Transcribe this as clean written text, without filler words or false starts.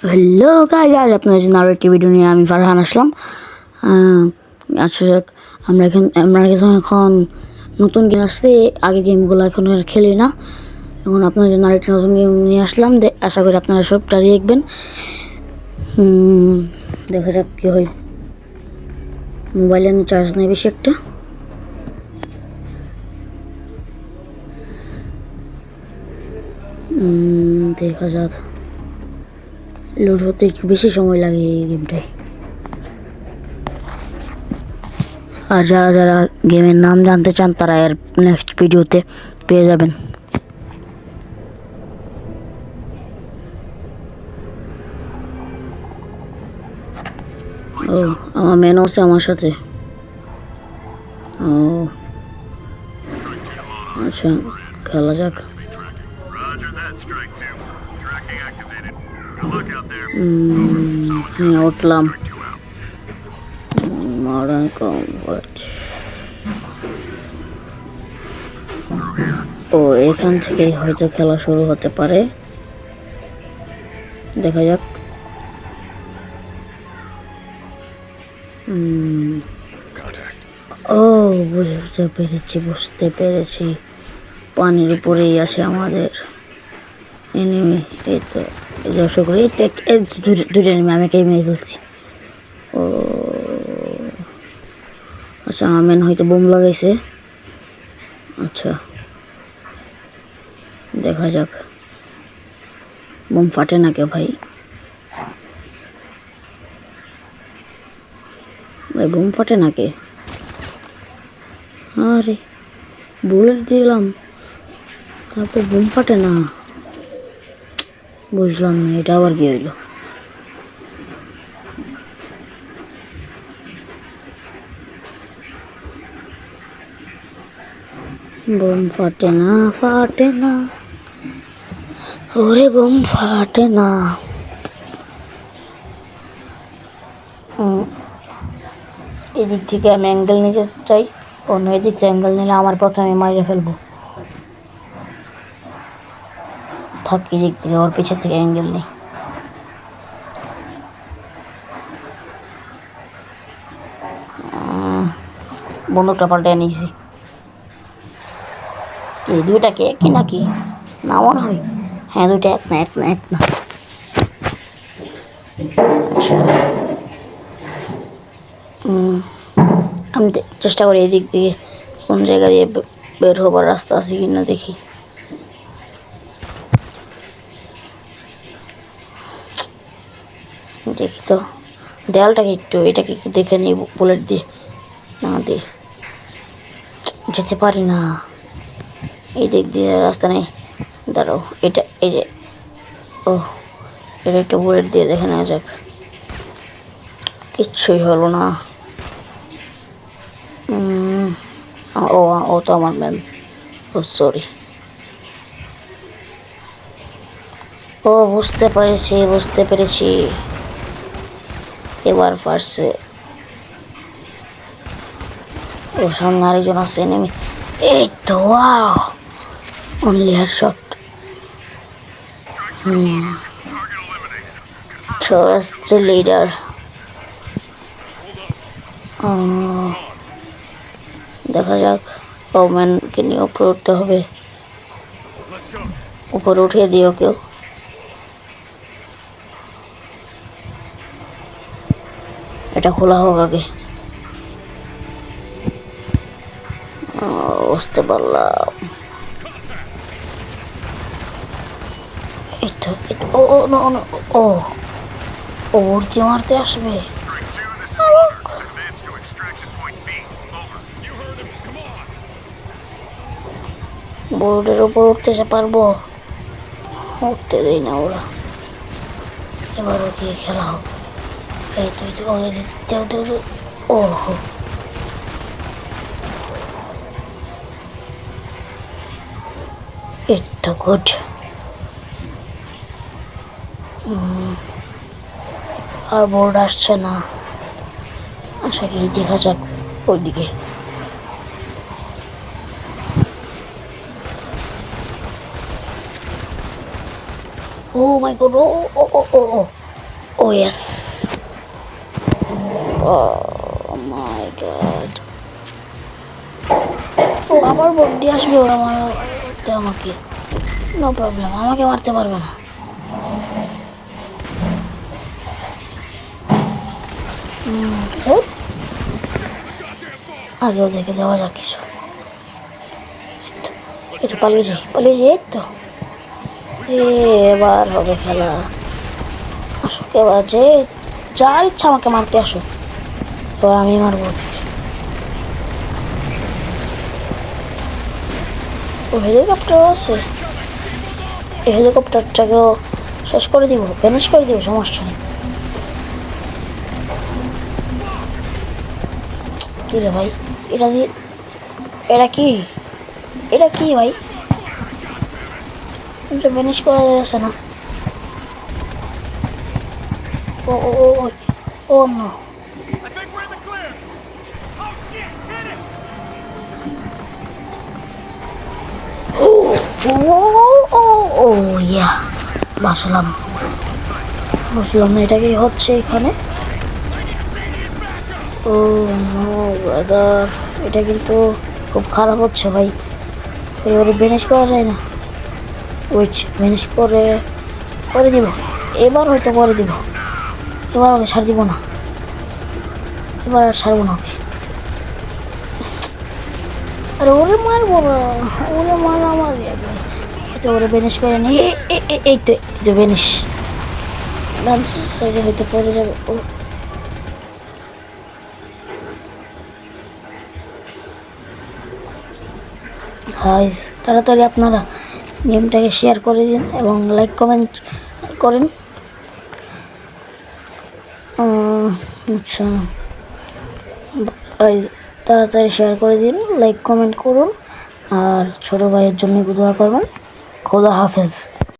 Hello guys, আজ আপনাদের জন্য আরও একটি ভিডিও নিয়ে আমি ফারহান আসলাম। আচ্ছা, আমরা এখন নতুন গেম আসছে। আগে গেমগুলো এখন আর খেলি না। এখন আপনাদের জন্য আরেকটি নতুন গেম নিয়ে আসলাম। আশা করি আপনারা সবটা দেখবেন। দেখা যাক কী হয়। মোবাইলে আমি চার্জ নেই বেশি একটা। দেখা যাক, লোড হতে একটু বেশি সময় লাগে এই গেমটায়। আর যারা যারা গেমের নাম জানতে চান তারা এর নেক্সট ভিডিওতে পেয়ে যাবেন। ও, আমার মেনও আছে আমার সাথে। ও আচ্ছা, খেলা যাক। হ্যাঁ, উঠলাম। Modern combat. ও, এখান থেকেই হয়তো খেলা শুরু হতে পারে। দেখা যাক। ও, বুঝতে পেরেছি। পানির উপরেই আছে আমাদের এনিমি। এই তো দর্শক, এই দুটো এনিমি আমি কে মেরে ফেলছি। ও আচ্ছা, আমার মেন হয়তো বোম লাগাইছে। আচ্ছা, দেখা যাক। বোম ফাটে না কে ভাই? বোম ফাটে না কে? আরে, বুলেট দিলাম, তারপর বোম ফাটে না। বুঝলাম না, এটা আবার কি হইলো? বোম ফাটে না, ওরে বোম ফাটে না। এদিক থেকে আমি অ্যাঙ্গেল নিতে চাই। অন্য এদিক থেকে অ্যাঙ্গেল নিলে আমার প্রথমে মাইরে ফেলবো। থাকি দিক থেকে ওর পিছের থেকে অ্যাঙ্গেল নেই। বন্দুকটা পাল্টে নিয়েছি। এই দুইটাকে কি নাকি না মনে হয়? হ্যাঁ, দুইটা এক না। আচ্ছা, আমি চেষ্টা করি এদিক দিয়ে কোন জায়গা দিয়ে বের হবার রাস্তা আছে কিনা দেখি। দেখি তো দেয়ালটাকে এটাকে একটু দেখে নিই বুলেট দিয়ে। না দিয়ে যেতে পারি না। এই দিক দিয়ে রাস্তা নেই। দাঁড়াও, এটা এই যে, ও, এটা একটু বুলেট দিয়ে দেখে নেওয়া যাক। কিচ্ছুই হলো না। ও তো আমার ম্যান। ও সরি। ও, বুঝতে পেরেছি। এবার পারছে। ও, সামনে আরেকজন আছে এনিমি। এই তো, wow, only headshot. Trust the leader. দেখা যাক। ওম্যানকে নিয়ে উপরে উঠতে হবে। উপরে উঠিয়ে দিও কেউ। এটা খোলা হোক আগে। বুঝতে পারলাম। ও উড়তে মারতে আসবে। বোর্ডের উপর উঠতে পারবো? উঠতে দেই না ওরা। এবারও কি খেলা হোক। এই তুই তো ও, এটা গুড। আর বোর্ড আসছে না। আশা কি দেখা যাক ওইদিকে। ও মাই গড, ও ও ও ও ও ইয়েস, ও মাই গড, ও আবার বড্ডি আসবে ওরা মারতে আমাকে, নো প্রবলেম, আমাকে মারতে পারবে না। হেৎ, আগেও দেখে দেওয়া যাক কিছু। এটা পালিয়ে যাই, পালিয়ে যাই, এই তো এবার হবে খেলা। আসো এবার যে যার ইচ্ছা আমাকে মারতে আসো, এবার আমি মারবো। ও হেলিকপ্টার আছে, এই হেলিকপ্টারটাকেও শেষ করে দিব, ফিনিশ করে দিব, সমস্যা নেই। কি রে ভাই, এটা দিয়ে, এটা কি, এটা কি ভাই, এটা ফিনিশ করা যাচ্ছে না। ও ও ও ও নো, ও ও ও ও ইয়া, বাসলাম, বুঝলাম না এটা কি হচ্ছে এখানে। ও নো ব্রাদার, এটা কিন্তু খুব খারাপ হচ্ছে ভাই, এবারে ফিনিশ করা যায় না। ওয়েট, ফিনিশ করে করে দিব, এবার হয়তো করে দিব, এবার ওকে ছাড় দিব না, এবার আর ছাড়বো না ওকে। আরে ওরে মারবো না, ওরে মারা আমার তো, ওরে ফিনিশ করে নি, এই তো, এই তো ফিনিশ। ডান্স সাইডে হয়তো পড়ে যাবে ও। হাই, তাড়াতাড়ি আপনারা গেমটাকে শেয়ার করে দিন এবং লাইক কমেন্ট করেন। আচ্ছা, তাড়াতাড়ি শেয়ার করে দিন, লাইক কমেন্ট করুন, আর ছোটো ভাইয়ের জন্য দোয়া করবেন। খোদা হাফেজ।